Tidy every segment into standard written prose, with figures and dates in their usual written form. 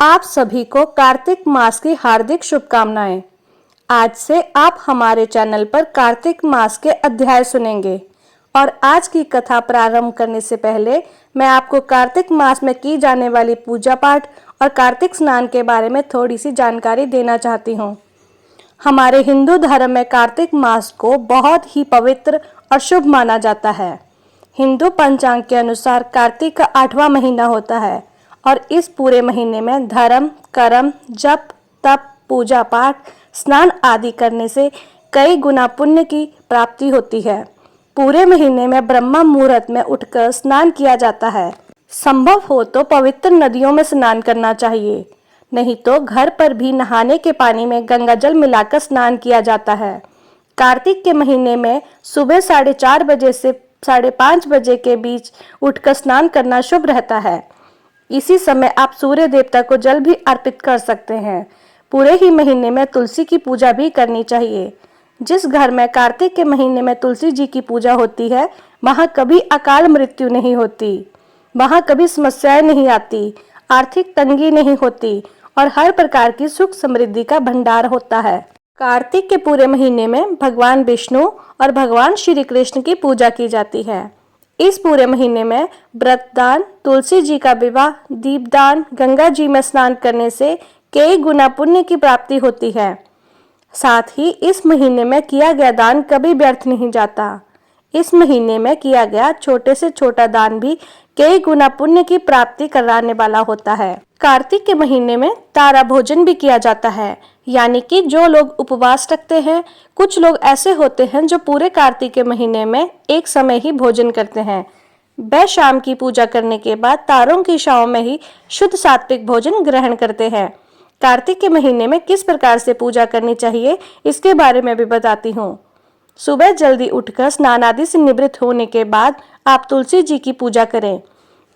आप सभी को कार्तिक मास की हार्दिक शुभकामनाएं। आज से आप हमारे चैनल पर कार्तिक मास के अध्याय सुनेंगे और आज की कथा प्रारंभ करने से पहले मैं आपको कार्तिक मास में की जाने वाली पूजा पाठ और कार्तिक स्नान के बारे में थोड़ी सी जानकारी देना चाहती हूँ। हमारे हिंदू धर्म में कार्तिक मास को बहुत ही पवित्र और शुभ माना जाता है। हिंदू पंचांग के अनुसार कार्तिक का 8वां महीना होता है और इस पूरे महीने में धर्म, कर्म, जप, तप, पूजा पाठ, स्नान आदि करने से कई गुना पुण्य की प्राप्ति होती है। पूरे महीने में ब्रह्म मुहूर्त में उठकर स्नान किया जाता है। संभव हो तो पवित्र नदियों में स्नान करना चाहिए, नहीं तो घर पर भी नहाने के पानी में गंगा जल मिलाकर स्नान किया जाता है। कार्तिक के महीने में सुबह 4:30 बजे से 5:30 बजे के बीच उठकर स्नान करना शुभ रहता है। इसी समय आप सूर्य देवता को जल भी अर्पित कर सकते हैं। पूरे ही महीने में तुलसी की पूजा भी करनी चाहिए। जिस घर में कार्तिक के महीने में तुलसी जी की पूजा होती है, वहां कभी अकाल मृत्यु नहीं होती, वहां कभी समस्याएं नहीं आती, आर्थिक तंगी नहीं होती और हर प्रकार की सुख समृद्धि का भंडार होता है। कार्तिक के पूरे महीने में भगवान विष्णु और भगवान श्री कृष्ण की पूजा की जाती है। इस पूरे महीने में व्रतदान, तुलसी जी का विवाह, दीपदान, गंगा जी में स्नान करने से कई गुना पुण्य की प्राप्ति होती है। साथ ही इस महीने में किया गया दान कभी व्यर्थ नहीं जाता। इस महीने में किया गया छोटे से छोटा दान भी कई गुना पुण्य की प्राप्ति कराने वाला होता है। कार्तिक के महीने में तारा भोजन भी किया जाता है, यानी कि जो लोग उपवास रखते हैं। कुछ लोग ऐसे होते हैं जो पूरे कार्तिक के महीने में एक समय ही भोजन करते हैं। वह शाम की पूजा करने के बाद तारों की छांव में ही शुद्ध सात्विक भोजन ग्रहण करते हैं। कार्तिक के महीने में किस प्रकार से पूजा करनी चाहिए, इसके बारे में भी बताती हूँ। सुबह जल्दी उठकर स्नान आदि से निवृत्त होने के बाद आप तुलसी जी की पूजा करें।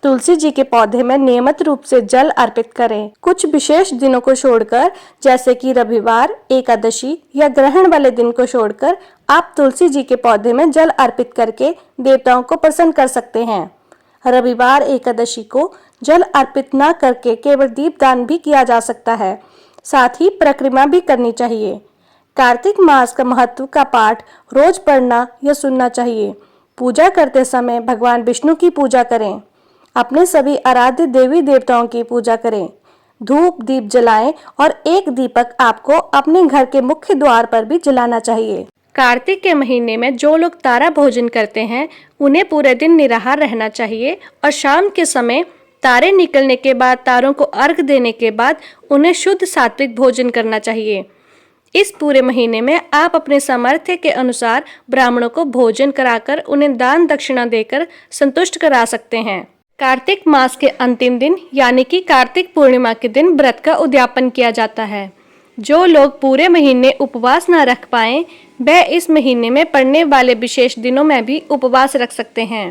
तुलसी जी के पौधे में नियमित रूप से जल अर्पित करें। कुछ विशेष दिनों को छोड़कर, जैसे कि रविवार, एकादशी या ग्रहण वाले दिन को छोड़कर आप तुलसी जी के पौधे में जल अर्पित करके देवताओं को प्रसन्न कर सकते हैं। रविवार, एकादशी को जल अर्पित न करके केवल दीपदान भी किया जा सकता है। साथ ही परिक्रमा भी करनी चाहिए। कार्तिक मास का महत्व का पाठ रोज पढ़ना या सुनना चाहिए। पूजा करते समय भगवान विष्णु की पूजा करें। अपने सभी आराध्य देवी देवताओं की पूजा करें। धूप दीप जलाएं और एक दीपक आपको अपने घर के मुख्य द्वार पर भी जलाना चाहिए। कार्तिक के महीने में जो लोग तारा भोजन करते हैं, उन्हें पूरे दिन निराहार रहना चाहिए और शाम के समय तारे निकलने के बाद, तारों को अर्घ देने के बाद उन्हें शुद्ध सात्विक भोजन करना चाहिए। इस पूरे महीने में आप अपने सामर्थ्य के अनुसार ब्राह्मणों को भोजन कराकर उन्हें दान दक्षिणा देकर संतुष्ट करा सकते हैं। कार्तिक मास के अंतिम दिन यानी कि कार्तिक पूर्णिमा के दिन व्रत का उद्यापन किया जाता है। जो लोग पूरे महीने उपवास न रख पाएं, वह इस महीने में पड़ने वाले विशेष दिनों में भी उपवास रख सकते हैं।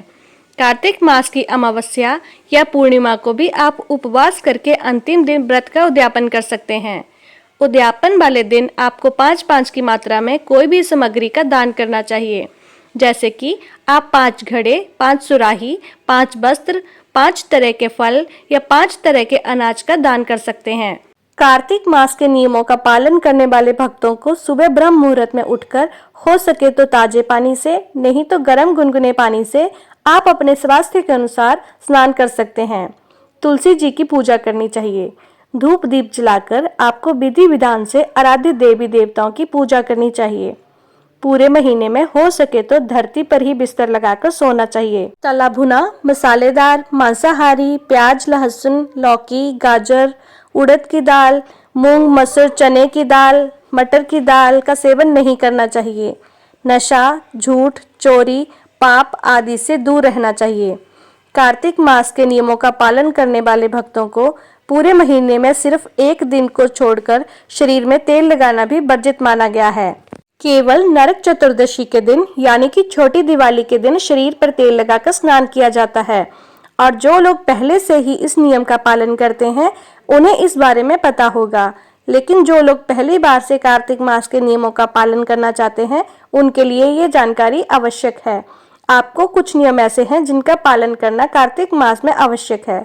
कार्तिक मास की अमावस्या या पूर्णिमा को भी आप उपवास करके अंतिम दिन व्रत का उद्यापन कर सकते हैं। उद्यापन वाले दिन आपको 5-5 की मात्रा में कोई भी सामग्री का दान करना चाहिए, जैसे कि आप 5 घड़े, 5 सुराही, 5 वस्त्र, 5 तरह के फल या 5 तरह के अनाज का दान कर सकते हैं। कार्तिक मास के नियमों का पालन करने वाले भक्तों को सुबह ब्रह्म मुहूर्त में उठकर हो सके तो ताजे पानी से, नहीं तो गर्म गुनगुने पानी से आप अपने स्वास्थ्य के अनुसार स्नान कर सकते हैं। तुलसी जी की पूजा करनी चाहिए। धूप दीप जलाकर आपको विधि विधान से आराध्य देवी देवताओं की पूजा करनी चाहिए। पूरे महीने में हो सके तो धरती पर ही बिस्तर लगाकर सोना चाहिए। तला भुना, मसालेदार, मांसाहारी, प्याज, लहसुन, लौकी, गाजर, उड़द की दाल, मूंग, मसूर, चने की दाल, मटर की दाल का सेवन नहीं करना चाहिए। नशा, झूठ, चोरी, पाप आदि से दूर रहना चाहिए। कार्तिक मास के नियमों का पालन करने वाले भक्तों को पूरे महीने में सिर्फ एक दिन को छोड़कर शरीर में तेल लगाना भी वर्जित माना गया है। केवल नरक चतुर्दशी के दिन यानी कि छोटी दिवाली के दिन शरीर पर तेल लगाकर स्नान किया जाता है और जो लोग पहले से ही इस नियम का पालन करते हैं उन्हें इस बारे में पता होगा, लेकिन जो लोग पहली बार से कार्तिक मास के नियमों का पालन करना चाहते हैं उनके लिए ये जानकारी आवश्यक है। आपको कुछ नियम ऐसे हैं जिनका पालन करना कार्तिक मास में आवश्यक है।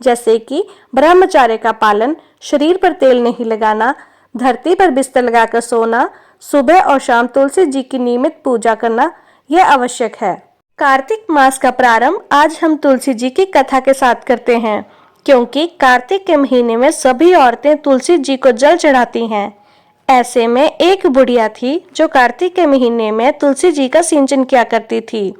जैसे कि ब्रह्मचर्य का पालन, शरीर पर तेल नहीं लगाना, धरती पर बिस्तर लगाकर सोना, सुबह और शाम तुलसी जी की नियमित पूजा करना, यह आवश्यक है। कार्तिक मास का प्रारंभ आज हम तुलसी जी की कथा के साथ करते हैं, क्योंकि कार्तिक के महीने में सभी औरतें तुलसी जी को जल चढ़ाती हैं। ऐसे में एक बुढ़िया थी जो कार्तिक के महीने में तुलसी जी का सिंचन किया करती थी।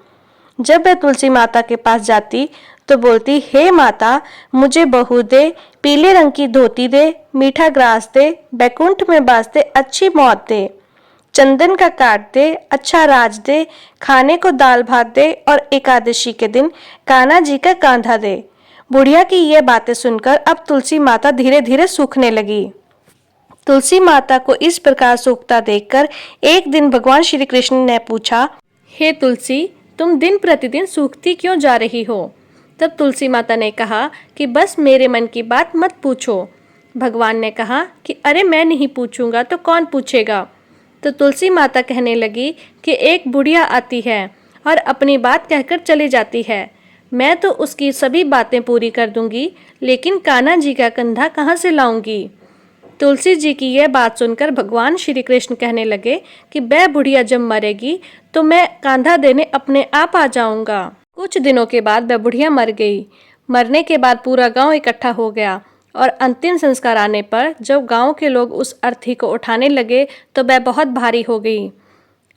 जब वह तुलसी माता के पास जाती तो बोलती, हे माता, मुझे बहू दे, पीले रंग की धोती दे, मीठा ग्रास दे, बैकुंठ में बास दे, अच्छी मौत दे, चंदन का काट दे, अच्छा राज दे, खाने को दाल भात दे और एकादशी के दिन कान्हा जी का कांधा दे। बुढ़िया की ये बातें सुनकर अब तुलसी माता धीरे धीरे सूखने लगी। तुलसी माता को इस प्रकार सूखता देखकर एक दिन भगवान श्री कृष्ण ने पूछा, हे तुलसी, तुम दिन प्रतिदिन सूखती क्यों जा रही हो? तब तुलसी माता ने कहा कि बस मेरे मन की बात मत पूछो। भगवान ने कहा कि अरे मैं नहीं पूछूंगा तो कौन पूछेगा? तो तुलसी माता कहने लगी कि एक बुढ़िया आती है और अपनी बात कहकर चली जाती है। मैं तो उसकी सभी बातें पूरी कर दूंगी, लेकिन कान्हा जी का कंधा कहाँ से लाऊंगी? तुलसी जी की यह बात सुनकर भगवान श्री कृष्ण कहने लगे कि वह बुढ़िया जब मरेगी तो मैं कांधा देने अपने आप आ जाऊंगा। कुछ दिनों के बाद वह बुढ़िया मर गई। मरने के बाद पूरा गांव इकट्ठा हो गया और अंतिम संस्कार आने पर जब गांव के लोग उस अर्थी को उठाने लगे तो वह बहुत भारी हो गई।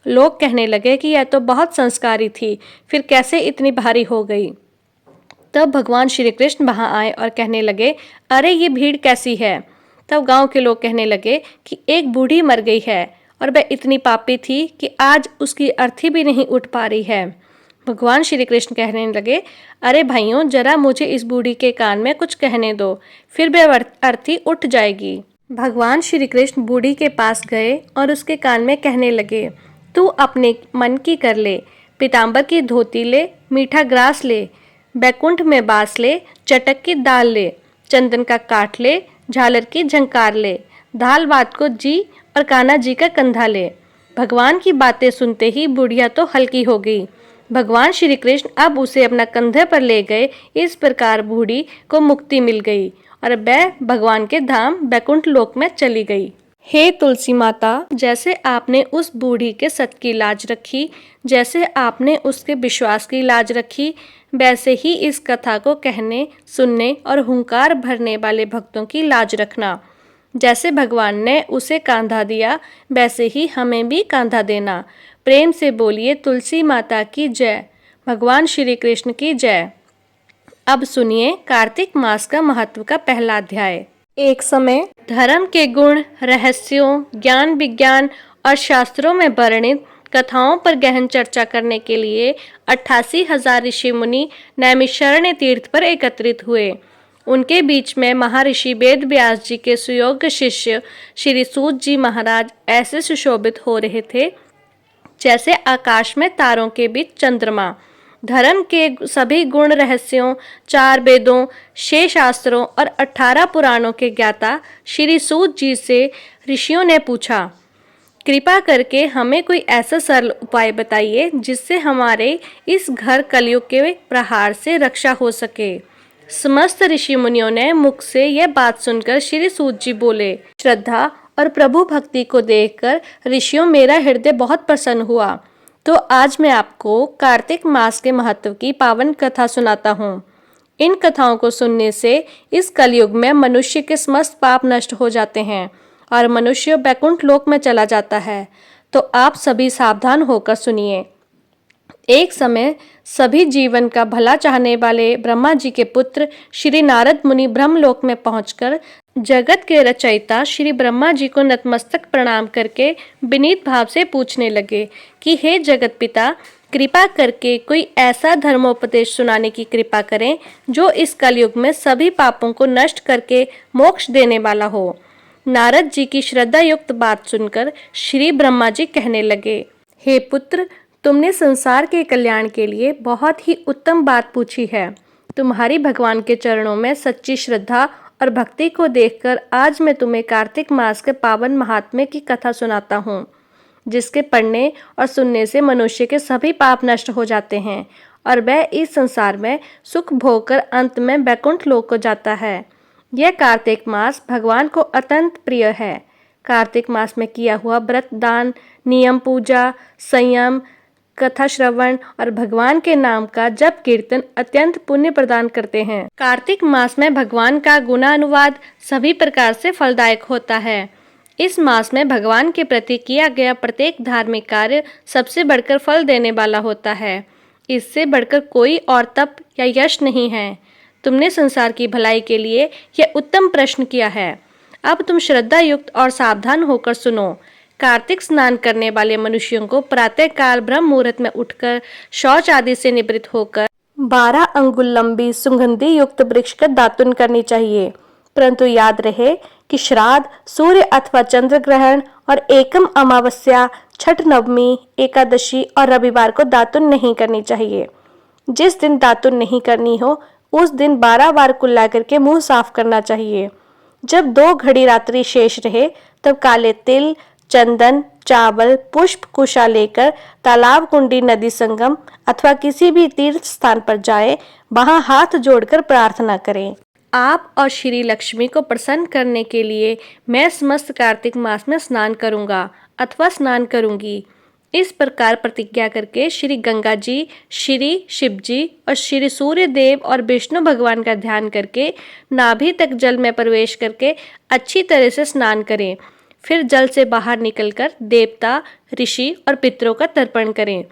लोग कहने लगे कि यह तो बहुत संस्कारी थी, फिर कैसे इतनी भारी हो गई? तब भगवान श्री कृष्ण वहां आए और कहने लगे, अरे ये भीड़ कैसी है? तब गांव के लोग कहने लगे कि एक बूढ़ी मर गई है और वह इतनी पापी थी कि आज उसकी अर्थी भी नहीं उठ पा रही है। भगवान श्री कृष्ण कहने लगे, अरे भाइयों, जरा मुझे इस बूढ़ी के कान में कुछ कहने दो, फिर वह अर्थी उठ जाएगी। भगवान श्री कृष्ण बूढ़ी के पास गए और उसके कान में कहने लगे, तू अपने मन की कर ले, पीताम्बर की धोती ले, मीठा ग्रास ले, बैकुंठ में बास ले, चटक की दाल ले, चंदन का काट ले, झालर की झंकार ले, दाल भात को जी और कान्हा जी का कंधा ले। भगवान की बातें सुनते ही बुढ़िया तो हल्की हो गई। भगवान श्री कृष्ण अब उसे अपना कंधे पर ले गए। इस प्रकार बूढ़ी को मुक्ति मिल गई और वह भगवान के धाम बैकुंठ लोक में चली गई। हे तुलसी माता, जैसे आपने उस बूढ़ी के सत की लाज रखी, जैसे आपने उसके विश्वास की लाज रखी, वैसे ही इस कथा को कहने, सुनने और हुंकार भरने वाले भक्तों की लाज रखना। जैसे भगवान ने उसे कांधा दिया, वैसे ही हमें भी कांधा देना। प्रेम से बोलिए तुलसी माता की जय, भगवान श्री कृष्ण की जय। अब सुनिए कार्तिक मास का महत्व का पहला अध्याय। एक समय धर्म के गुण, रहस्यों, ज्ञान विज्ञान और शास्त्रों में वर्णित कथाओं पर गहन चर्चा करने के लिए 88,000 ऋषि मुनि नैमिषारण्य तीर्थ पर एकत्रित हुए। उनके बीच में महर्षि वेद व्यास जी के सुयोग्य शिष्य श्री सूत जी महाराज ऐसे सुशोभित हो रहे थे जैसे आकाश में तारों के बीच चंद्रमा। धर्म के सभी गुण, रहस्यों, 4 वेदों, 6 शास्त्रों और 18 पुराणों के ज्ञाता श्री सूत जी से ऋषियों ने पूछा, कृपा करके हमें कोई ऐसा सरल उपाय बताइए जिससे हमारे इस घर कलयुग के प्रहार से रक्षा हो सके। समस्त ऋषि मुनियों ने मुख से यह बात सुनकर श्री सूत जी बोले, श्रद्धा और प्रभु भक्ति को देखकर ऋषियों, मेरा हृदय बहुत प्रसन्न हुआ। तो आज मैं आपको कार्तिक मास के महत्व की पावन कथा सुनाता हूँ। इन कथाओं को सुनने से इस कलयुग में मनुष्य के समस्त पाप नष्ट हो जाते हैं और मनुष्य बैकुंठ लोक में चला जाता है। तो आप सभी सावधान होकर सुनिए। एक समय सभी जीवन का भला चाहने वाले ब्रह्मा जी के पुत्र श्री नारद मुनि ब्रह्मलोक में पहुंचकर जगत के रचयिता श्री ब्रह्मा जी को नतमस्तक प्रणाम करके विनीत भाव से पूछने लगे कि हे जगत पिता, कृपा करके कोई ऐसा धर्मोपदेश सुनाने की कृपा करें जो इस कलयुग में सभी पापों को नष्ट करके मोक्ष देने वाला हो। नारद जी की श्रद्धा युक्त बात सुनकर श्री ब्रह्मा जी कहने लगे, हे पुत्र, तुमने संसार के कल्याण के लिए बहुत ही उत्तम बात पूछी है। तुम्हारी भगवान के चरणों में सच्ची श्रद्धा और भक्ति को देखकर आज मैं तुम्हें कार्तिक मास के पावन महात्म्य की कथा सुनाता हूँ, जिसके पढ़ने और सुनने से मनुष्य के सभी पाप नष्ट हो जाते हैं और वह इस संसार में सुख भोग कर अंत में वैकुंठ लोक को जाता है। यह कार्तिक मास भगवान को अत्यंत प्रिय है। कार्तिक मास में किया हुआ व्रत, दान, नियम, पूजा, संयम, कथा श्रवण और भगवान के नाम का जप कीर्तन अत्यंत पुण्य प्रदान करते हैं। कार्तिक मास में भगवान का गुणानुवाद सभी प्रकार से फलदायक होता है। इस मास में भगवान के प्रति किया गया प्रत्येक धार्मिक कार्य सबसे बढ़कर फल देने वाला होता है। इससे बढ़कर कोई और तप या यश नहीं है। तुमने संसार की भलाई के लिए यह उत्तम प्रश्न किया है। अब तुम श्रद्धा युक्त और सावधान होकर सुनो। कार्तिक स्नान करने वाले मनुष्यों को प्रातः काल ब्रह्म मुहूर्त में उठकर शौच आदि से निवृत्त होकर 12 अंगुल लंबी सुगंधि युक्त वृक्ष का दातुन करनी चाहिए। परंतु याद रहे कि श्राद्ध, सूर्य अथवा चंद्र ग्रहण और एकम अमावस्या, छठ, नवमी, एकादशी और रविवार को दातुन नहीं करनी चाहिए। जिस दिन दातुन नहीं करनी हो उस दिन 12 बार कुल्ला करके मुंह साफ करना चाहिए। जब 2 घड़ी रात्रि शेष रहे तब काले तिल, चंदन, चावल, पुष्प, कुशा लेकर तालाब, कुंडी, नदी संगम अथवा किसी भी तीर्थ स्थान पर जाएं, वहां हाथ जोड़कर प्रार्थना करें। आप और श्री लक्ष्मी को प्रसन्न करने के लिए मैं समस्त कार्तिक मास में स्नान करूंगा अथवा स्नान करूंगी। इस प्रकार प्रतिज्ञा करके श्री गंगा जी, श्री शिव जी और श्री सूर्य देव और विष्णु भगवान का ध्यान करके नाभि तक जल में प्रवेश करके अच्छी तरह से स्नान करें। फिर जल से बाहर निकलकर देवता, ऋषि और पितरों का तर्पण करें।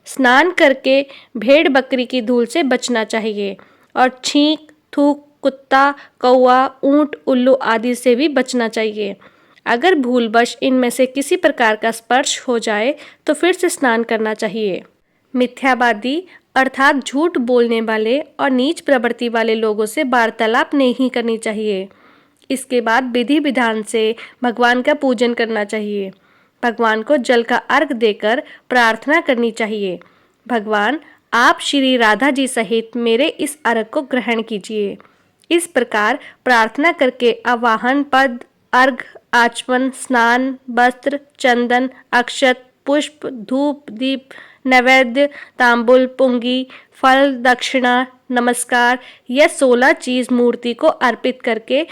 स्नान करके भेड़ बकरी की धूल से बचना चाहिए और छींक, थूक, कुत्ता, कौवा, ऊंट, उल्लू आदि से भी बचना चाहिए। अगर भूलवश इनमें से किसी प्रकार का स्पर्श हो जाए तो फिर से स्नान करना चाहिए। मिथ्यावादी अर्थात झूठ बोलने वाले और नीच प्रवृत्ति वाले लोगों से वार्तालाप नहीं करनी चाहिए। इसके बाद विधि विधान से भगवान का पूजन करना चाहिए। भगवान को जल का अर्घ देकर प्रार्थना करनी चाहिए। भगवान, आप श्री राधा जी सहित मेरे इस अर्घ को ग्रहण कीजिए। इस प्रकार प्रार्थना करके आवाहन पद, अर्घ, आचमन, स्नान, वस्त्र, चंदन, अक्षत, पुष्प, धूप, दीप, नैवेद्य, तांबुल, पुंगी, फल, दक्षिणा, नमस्कार यह 16 चीज मूर्ति को अर्पित करके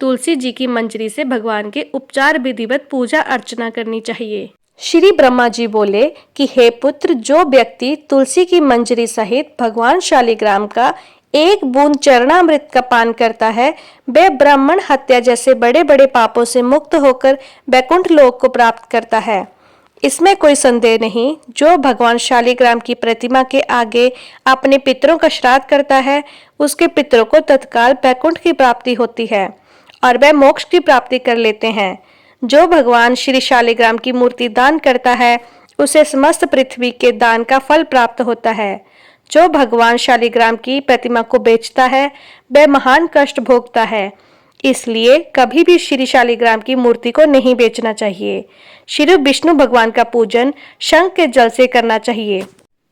तुलसी जी की मंजरी से भगवान के उपचार विधिवत पूजा अर्चना करनी चाहिए। श्री ब्रह्मा जी बोले कि हे पुत्र, जो व्यक्ति तुलसी की मंजरी सहित भगवान शालिग्राम का 1 बूंद चरणामृत का पान करता है, वह ब्राह्मण हत्या जैसे बड़े बड़े पापों से मुक्त होकर वैकुंठ लोक को प्राप्त करता है। इसमें कोई संदेह नहीं, जो भगवान शालिग्राम की प्रतिमा के आगे अपने पितरों का श्राद्ध करता है, उसके पितरों को तत्काल वैकुंठ की प्राप्ति होती है और वह मोक्ष की प्राप्ति कर लेते हैं। जो भगवान श्री शालिग्राम की मूर्ति दान करता है, उसे समस्त पृथ्वी के दान का फल प्राप्त होता है। जो भगवान शालिग्राम की प्रतिमा को बेचता है, वह महान कष्ट भोगता है। इसलिए कभी भी श्री शालिग्राम की मूर्ति को नहीं बेचना चाहिए। श्री विष्णु भगवान का पूजन शंख के जल से करना चाहिए।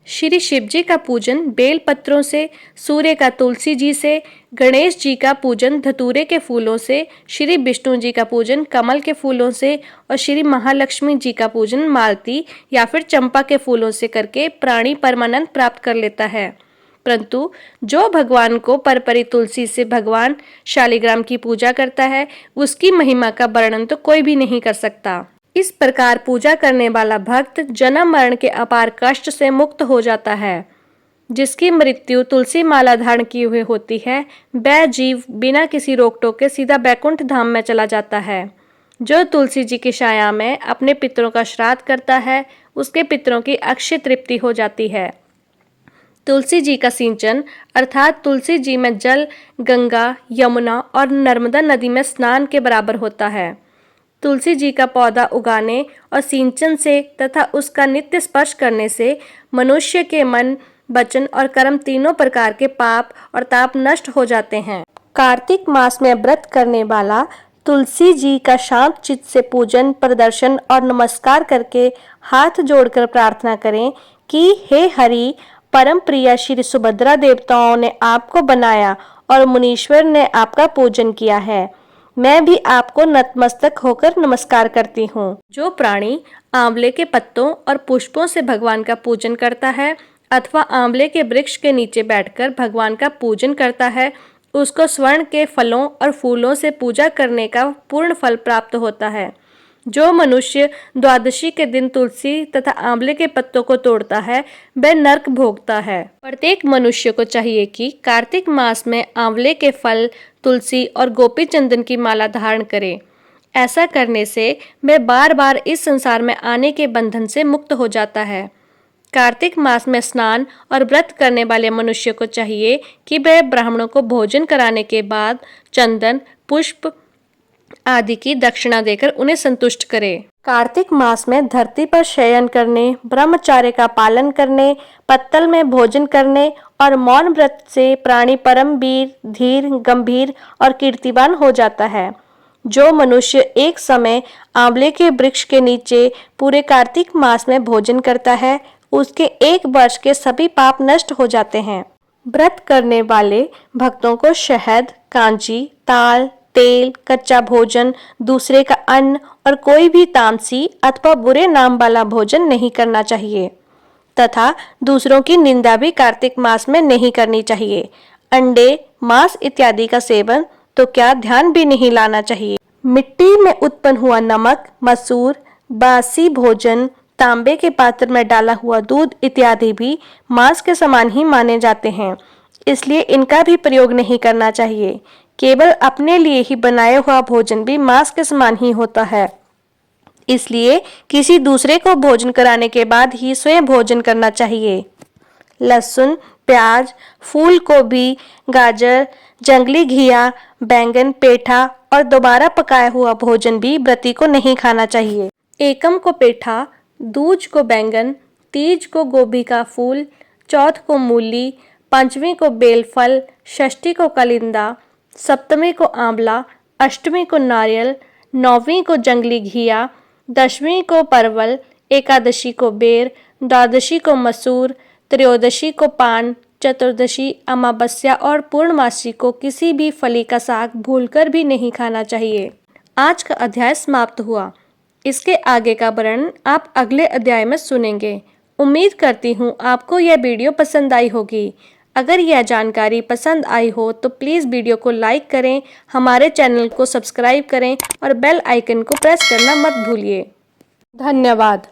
श्री शिव जी का पूजन बेल पत्रों से, सूर्य का तुलसी जी से, गणेश जी का पूजन धतूरे के फूलों से, श्री विष्णु जी का पूजन कमल के फूलों से और श्री महालक्ष्मी जी का पूजन मालती या फिर चंपा के फूलों से करके प्राणी परमानंद प्राप्त कर लेता है। परंतु जो भगवान को परपरी तुलसी से भगवान शालिग्राम की पूजा करता है, उसकी महिमा का वर्णन तो कोई भी नहीं कर सकता। इस प्रकार पूजा करने वाला भक्त जन्म मरण के अपार कष्ट से मुक्त हो जाता है। जिसकी मृत्यु तुलसी माला धारण किए हुए होती है, वह जीव बिना किसी रोक टोक के सीधा बैकुंठ धाम में चला जाता है। जो तुलसी जी की छाया में अपने पितरों का श्राद्ध करता है, उसके पितरों की अक्षय तृप्ति हो जाती है। तुलसी जी का सिंचन अर्थात तुलसी जी में जल गंगा, यमुना और नर्मदा नदी में स्नान के बराबर होता है। तुलसी जी का पौधा उगाने और सिंचन से तथा उसका नित्य स्पर्श करने से मनुष्य के मन, वचन और कर्म तीनों प्रकार के पाप और ताप नष्ट हो जाते हैं। कार्तिक मास में व्रत करने वाला तुलसी जी का शांत चित्त से पूजन, प्रदर्शन और नमस्कार करके हाथ जोड़कर प्रार्थना करें कि हे हरि, परम प्रिया श्री सुभद्रा देवताओं ने आपको बनाया और मुनीश्वर ने आपका पूजन किया है। मैं भी आपको नतमस्तक होकर नमस्कार करती हूँ। जो प्राणी आंवले के पत्तों और पुष्पों से भगवान का पूजन करता है अथवा आंवले के वृक्ष के नीचे बैठकर भगवान का पूजन करता है, उसको स्वर्ण के फलों और फूलों से पूजा करने का पूर्ण फल प्राप्त होता है। जो मनुष्य द्वादशी के दिन तुलसी तथा आंवले के पत्तों को तोड़ता है, वह नरक भोगता है। प्रत्येक मनुष्य को चाहिए कि कार्तिक मास में आंवले के फल, तुलसी और गोपी चंदन की माला धारण करे। ऐसा करने से वह बार बार इस संसार में आने के बंधन से मुक्त हो जाता है। कार्तिक मास में स्नान और व्रत करने वाले मनुष्य को चाहिए कि वह ब्राह्मणों को भोजन कराने के बाद चंदन, पुष्प आदि की दक्षिणा देकर उन्हें संतुष्ट करे। कार्तिक मास में धरती पर शयन करने, ब्रह्मचर्य का पालन करने, पत्तल में भोजन करने और मौन व्रत से प्राणी परम वीर, धीर, गंभीर और कीर्तिवान हो जाता है। जो मनुष्य एक समय आंवले के वृक्ष के नीचे पूरे कार्तिक मास में भोजन करता है, उसके 1 वर्ष के सभी पाप नष्ट हो जाते हैं। व्रत करने वाले भक्तों को शहद, कांजी, ताल, तेल, कच्चा भोजन, दूसरे का अन्न और कोई भी तामसी अथवा बुरे नाम वाला भोजन नहीं करना चाहिए तथा दूसरों की निंदा भी कार्तिक मास में नहीं करनी चाहिए। अंडे, मांस इत्यादि का सेवन तो क्या ध्यान भी नहीं लाना चाहिए। मिट्टी में उत्पन्न हुआ नमक, मसूर, बासी भोजन, तांबे के पात्र में डाला हुआ दूध इत्यादि भी मांस के समान ही माने जाते हैं, इसलिए इनका भी प्रयोग नहीं करना चाहिए। केवल अपने लिए ही बनाया हुआ भोजन भी मांस के समान ही होता है, इसलिए किसी दूसरे को भोजन कराने के बाद ही स्वयं भोजन करना चाहिए। लहसुन, प्याज, फूल गोभी, गाजर, जंगली घिया, बैंगन, पेठा और दोबारा पकाया हुआ भोजन भी व्रती को नहीं खाना चाहिए। एकम को पेठा, दूज को बैंगन, तीज को गोभी का फूल, चौथ को मूली, पंचमी को बेलफल, षष्ठी को कलिंदा, सप्तमी को आंवला, अष्टमी को नारियल, नौवीं को जंगली घिया, दशमी को परवल, एकादशी को बेर, द्वादशी को मसूर, त्रयोदशी को पान, चतुर्दशी, अमावस्या और पूर्णमासी को किसी भी फली का साग भूलकर भी नहीं खाना चाहिए। आज का अध्याय समाप्त हुआ। इसके आगे का वर्णन आप अगले अध्याय में सुनेंगे। उम्मीद करती हूँ आपको यह वीडियो पसंद आई होगी। अगर यह जानकारी पसंद आई हो तो प्लीज़ वीडियो को लाइक करें, हमारे चैनल को सब्सक्राइब करें और बेल आइकन को प्रेस करना मत भूलिए। धन्यवाद।